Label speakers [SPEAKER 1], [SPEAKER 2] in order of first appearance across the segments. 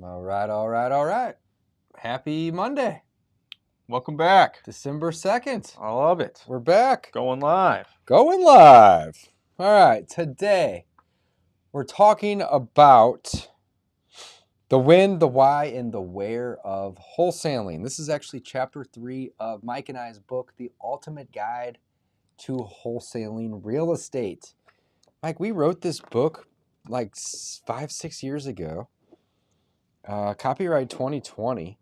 [SPEAKER 1] All right, all right, all right. Happy Monday,
[SPEAKER 2] Welcome back.
[SPEAKER 1] December 2nd.
[SPEAKER 2] I love it.
[SPEAKER 1] We're back.
[SPEAKER 2] Going live.
[SPEAKER 1] Going live. All right, today we're talking about the when, the why, and the where of wholesaling. This is actually chapter 3 of Mike and I's book, The Ultimate Guide to Wholesaling Real Estate. Mike, we wrote this book like 5-6 years ago. Copyright 2020.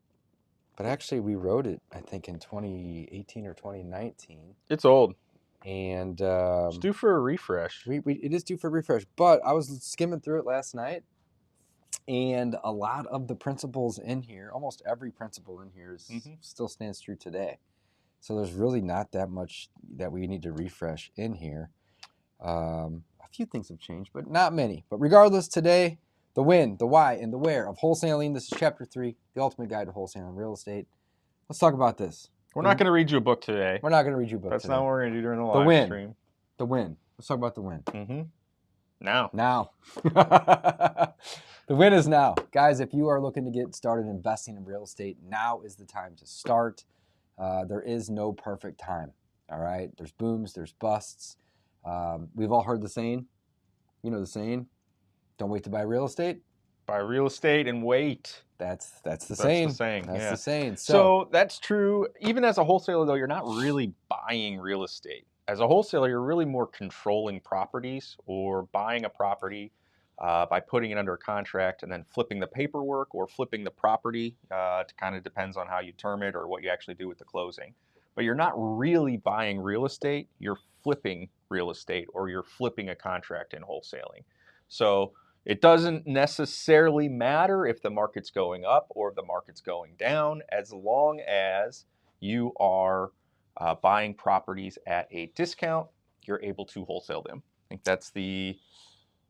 [SPEAKER 1] But actually, we wrote it, I think, in 2018 or 2019.
[SPEAKER 2] It's old.
[SPEAKER 1] And
[SPEAKER 2] It's due for a refresh.
[SPEAKER 1] it is due for a refresh. But I was skimming through it last night, and a lot of the principles in here, almost every principle in here, still stands true today. So there's really not that much that we need to refresh in here. A few things have changed, but not many. But regardless, today, the when, the why, and the where of wholesaling. This is chapter 3, The Ultimate Guide to Wholesaling Real Estate. Let's talk about this.
[SPEAKER 2] We're not going to read you a book today.
[SPEAKER 1] We're not going to read you a book
[SPEAKER 2] That's
[SPEAKER 1] today.
[SPEAKER 2] not what we're going to do during the live stream.
[SPEAKER 1] The win. Let's talk about the win.
[SPEAKER 2] Now.
[SPEAKER 1] The win is now. Guys, if you are looking to get started investing in real estate, now is the time to start. There is no perfect time. All right? There's booms, there's busts. We've all heard the saying. You know the saying, don't wait to buy real estate.
[SPEAKER 2] Buy real estate and wait.
[SPEAKER 1] That's the saying.
[SPEAKER 2] That's the saying.
[SPEAKER 1] That's
[SPEAKER 2] yeah.
[SPEAKER 1] the saying.
[SPEAKER 2] So that's true. Even as a wholesaler, though, you're not really buying real estate. As a wholesaler, you're really more controlling properties or buying a property by putting it under a contract and then flipping the paperwork or flipping the property. It kind of depends on how you term it or what you actually do with the closing. But you're not really buying real estate. You're flipping real estate or you're flipping a contract in wholesaling. So it doesn't necessarily matter if the market's going up or if the market's going down, as long as you are buying properties at a discount, you're able to wholesale them. I think that's the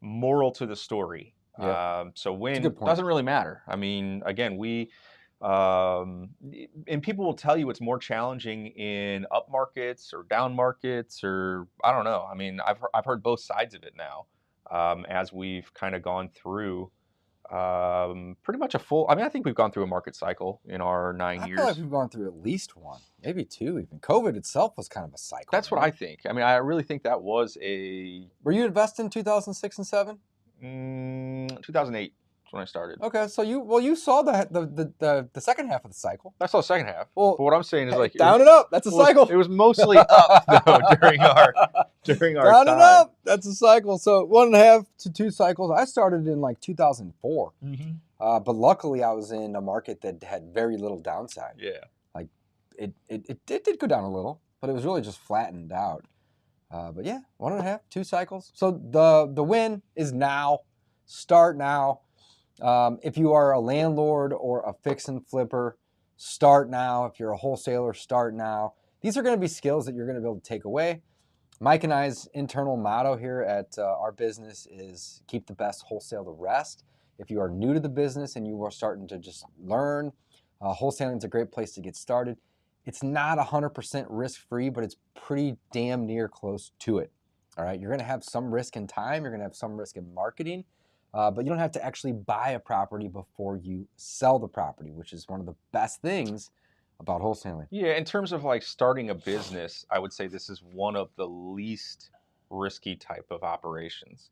[SPEAKER 2] moral to the story.
[SPEAKER 1] Yeah.
[SPEAKER 2] So when doesn't really matter. I mean, again, and people will tell you it's more challenging in up markets or down markets, or I don't know. I mean, I've heard both sides of it now. As we've kind of gone through pretty much I think we've gone through a market cycle in our 9 years.
[SPEAKER 1] I feel like we've gone through at least one, maybe two even. COVID itself was kind of a cycle.
[SPEAKER 2] That's what I think. I mean, I really think that was
[SPEAKER 1] Were you invested in 2006 and 7?
[SPEAKER 2] 2008 is when I started.
[SPEAKER 1] Okay, so you saw the second half of the cycle.
[SPEAKER 2] I saw the second half.
[SPEAKER 1] Well,
[SPEAKER 2] but what I'm saying is like
[SPEAKER 1] down and up. That's a cycle.
[SPEAKER 2] It was mostly up though during our
[SPEAKER 1] down
[SPEAKER 2] time.
[SPEAKER 1] and up. That's a cycle. So 1.5 to 2 cycles. I started in like 2004, but luckily I was in a market that had very little downside.
[SPEAKER 2] Yeah,
[SPEAKER 1] like it did go down a little, but it was really just flattened out. But yeah, 1.5, 2 cycles. So the win is now. Start now. If you are a landlord or a fix and flipper, start now. If you're a wholesaler, start now. These are going to be skills that you're going to be able to take away. Mike and I's internal motto here at our business is keep the best, wholesale the rest. If you are new to the business and you are starting to just learn, wholesaling is a great place to get started. It's not 100% risk-free, but it's pretty damn near close to it. All right, you're going to have some risk in time. You're going to have some risk in marketing. But you don't have to actually buy a property before you sell the property, which is one of the best things about wholesaling.
[SPEAKER 2] Yeah, in terms of like starting a business, I would say this is one of the least risky type of operations.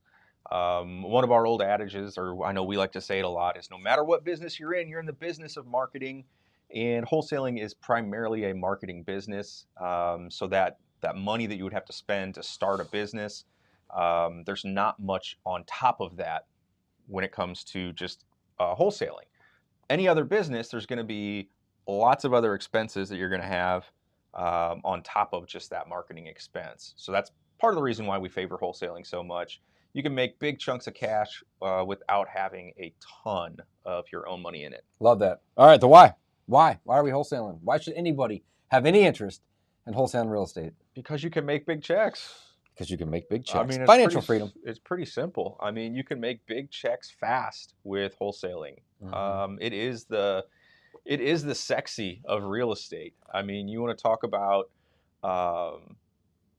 [SPEAKER 2] One of our old adages, or I know we like to say it a lot, is no matter what business you're in the business of marketing, and wholesaling is primarily a marketing business. So that money that you would have to spend to start a business, there's not much on top of that when it comes to just wholesaling. Any other business, there's going to be lots of other expenses that you're going to have on top of just that marketing expense. So that's part of the reason why we favor wholesaling so much. You can make big chunks of cash without having a ton of your own money in it.
[SPEAKER 1] Love that. All right, the why. Why are we wholesaling? Why should anybody have any interest in wholesaling real estate?
[SPEAKER 2] Because you can make big checks.
[SPEAKER 1] Because you can make big checks.
[SPEAKER 2] I mean,
[SPEAKER 1] financial freedom.
[SPEAKER 2] It's pretty simple. I mean, you can make big checks fast with wholesaling. It is the sexy of real estate. I mean, you want to talk about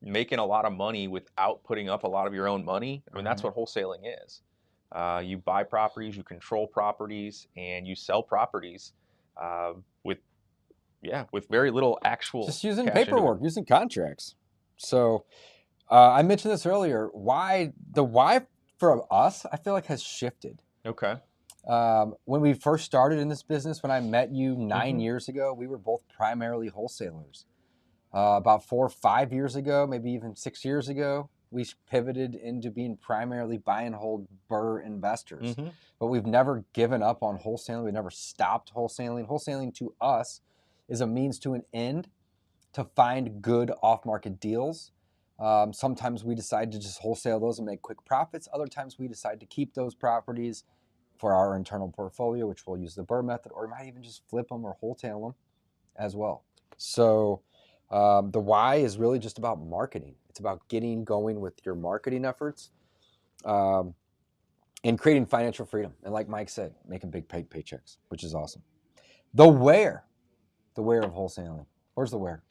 [SPEAKER 2] making a lot of money without putting up a lot of your own money. I mean, that's what wholesaling is. You buy properties, you control properties, and you sell properties uh, with with very little actual
[SPEAKER 1] Just using
[SPEAKER 2] cash into it.
[SPEAKER 1] paperwork, using contracts. So I mentioned this earlier. Why for us, I feel like has shifted.
[SPEAKER 2] Okay.
[SPEAKER 1] When we first started in this business, when I met you 9
[SPEAKER 2] Mhm.
[SPEAKER 1] years ago, we were both primarily wholesalers. About 4 or 5 years ago, maybe even 6 years ago, we pivoted into being primarily buy and hold BRRRR investors.
[SPEAKER 2] Mhm.
[SPEAKER 1] But we've never given up on wholesaling. We've never stopped wholesaling. Wholesaling to us is a means to an end to find good off-market deals. Sometimes we decide to just wholesale those and make quick profits. Other times we decide to keep those properties for our internal portfolio, which we'll use the BRRRR method, or we might even just flip them or wholesale them as well. So the why is really just about marketing. It's about getting going with your marketing efforts um, and creating financial freedom. And like Mike said, making big paychecks, which is awesome. The where of wholesaling. Where's the where?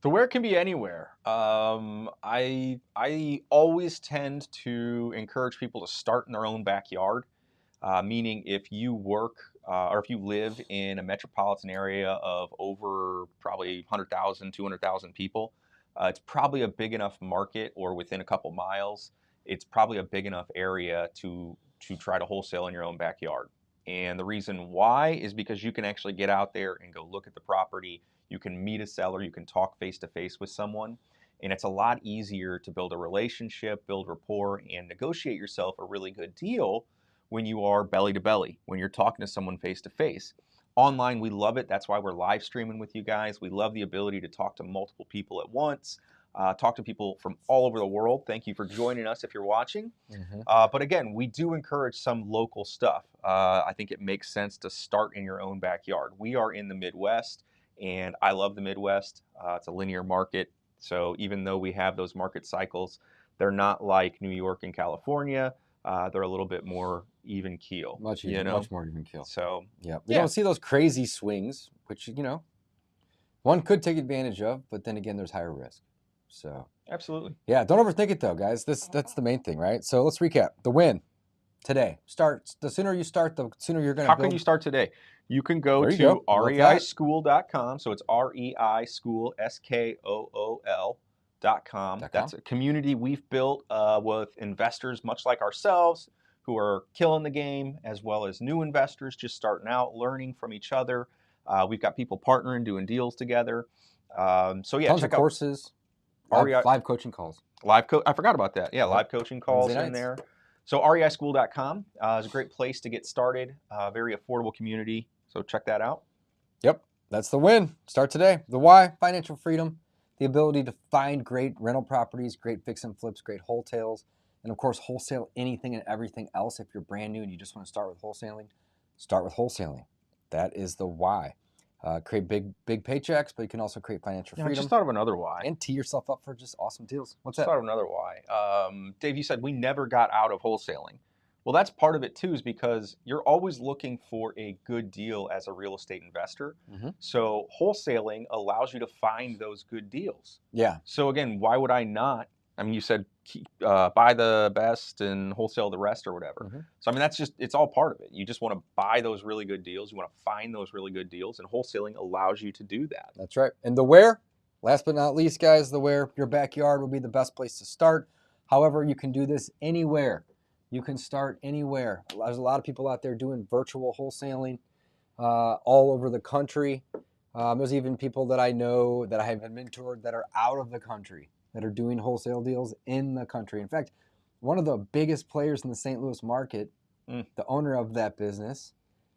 [SPEAKER 2] The where can be anywhere. I always tend to encourage people to start in their own backyard. Meaning, if you work or if you live in a metropolitan area of over probably 100,000, 200,000 people, it's probably a big enough market, or within a couple miles, it's probably a big enough area to try to wholesale in your own backyard. And the reason why is because you can actually get out there and go look at the property. You can meet a seller. You can talk face to face with someone. And it's a lot easier to build a relationship, build rapport, and negotiate yourself a really good deal when you are belly to belly, when you're talking to someone face to face. Online, we love it. That's why we're live streaming with you guys. We love the ability to talk to multiple people at once, talk to people from all over the world. Thank you for joining us if you're watching.
[SPEAKER 1] Mm-hmm.
[SPEAKER 2] But again, we do encourage some local stuff. I think it makes sense to start in your own backyard. We are in the Midwest, and I love the Midwest. It's a linear market. So even though we have those market cycles, they're not like New York and California. They're a little bit more even keel,
[SPEAKER 1] Much
[SPEAKER 2] you
[SPEAKER 1] easier,
[SPEAKER 2] know?
[SPEAKER 1] much more even kill.
[SPEAKER 2] So,
[SPEAKER 1] Yeah, we
[SPEAKER 2] yeah,
[SPEAKER 1] don't see those crazy swings, which one could take advantage of, but then again, there's higher risk. So
[SPEAKER 2] absolutely.
[SPEAKER 1] yeah, don't overthink it though, guys. That's the main thing, right? So let's recap. The win today. Start. The sooner you start, the sooner you're going to
[SPEAKER 2] How
[SPEAKER 1] build.
[SPEAKER 2] can you start today? You can go
[SPEAKER 1] There you
[SPEAKER 2] to
[SPEAKER 1] go. Love that.
[SPEAKER 2] reischool.com. So it's REI School, SKOOL.com. That's a community we've built with investors much like ourselves who are killing the game, as well as new investors just starting out, learning from each other. We've got people partnering, doing deals together. So yeah,
[SPEAKER 1] Tons of
[SPEAKER 2] check out
[SPEAKER 1] courses,
[SPEAKER 2] REI
[SPEAKER 1] live coaching calls.
[SPEAKER 2] I forgot about that. Yeah,
[SPEAKER 1] Yep.
[SPEAKER 2] live coaching
[SPEAKER 1] Wednesday
[SPEAKER 2] calls in
[SPEAKER 1] nights.
[SPEAKER 2] there. So reischool.com is a great place to get started. Very affordable community. So check that out.
[SPEAKER 1] Yep, that's the win. Start today. The why: financial freedom, the ability to find great rental properties, great fix and flips, great wholesales, and of course, wholesale anything and everything else. If you're brand new and you just want to start with wholesaling, start with wholesaling. That is the why. Create big paychecks, but you can also create financial
[SPEAKER 2] Yeah, I
[SPEAKER 1] freedom
[SPEAKER 2] just thought of another why.
[SPEAKER 1] and tee yourself up for just awesome deals. What's
[SPEAKER 2] Just
[SPEAKER 1] that?
[SPEAKER 2] thought of another why. Dave, you said we never got out of wholesaling. Well, that's part of it too, is because you're always looking for a good deal as a real estate investor.
[SPEAKER 1] Mm-hmm.
[SPEAKER 2] So wholesaling allows you to find those good deals.
[SPEAKER 1] Yeah.
[SPEAKER 2] So again, why would I not? I mean, you said buy the best and wholesale the rest or whatever.
[SPEAKER 1] Mm-hmm.
[SPEAKER 2] So I mean, it's all part of it. You just want to buy those really good deals. You want to find those really good deals, and wholesaling allows you to do that.
[SPEAKER 1] That's right. And the where, last but not least, guys, the where, your backyard will be the best place to start. However, you can do this anywhere. You can start anywhere. There's a lot of people out there doing virtual wholesaling all over the country. There's even people that I know that I have mentored that are out of the country that are doing wholesale deals in the country. In fact, one of the biggest players in the St. Louis market, the owner of that business,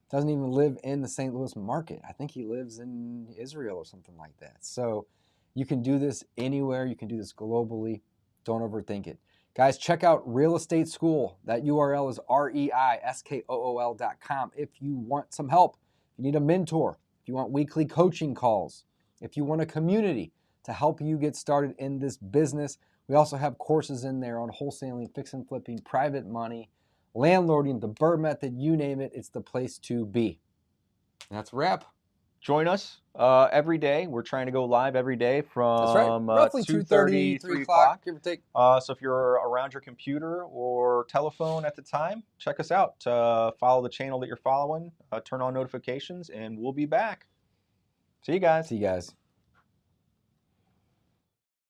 [SPEAKER 1] doesn't even live in the St. Louis market. I think he lives in Israel or something like that. So you can do this anywhere. You can do this globally. Don't overthink it. Guys, check out Real Estate School. That URL is reiskool.com. If you want some help, if you need a mentor, if you want weekly coaching calls, if you want a community to help you get started in this business, we also have courses in there on wholesaling, fix and flipping, private money, landlording, the BRRRR method, you name it, it's the place to be. And that's a wrap.
[SPEAKER 2] join us every day. We're trying to go live every day
[SPEAKER 1] That's right.
[SPEAKER 2] from
[SPEAKER 1] Roughly 2:30,
[SPEAKER 2] 2:30,
[SPEAKER 1] 3
[SPEAKER 2] 3
[SPEAKER 1] o'clock,
[SPEAKER 2] o'clock.
[SPEAKER 1] give or take.
[SPEAKER 2] So if you're around your computer or telephone at the time, check us out. Follow the channel that you're following, turn on notifications, and we'll be back. See you guys.
[SPEAKER 1] See you guys.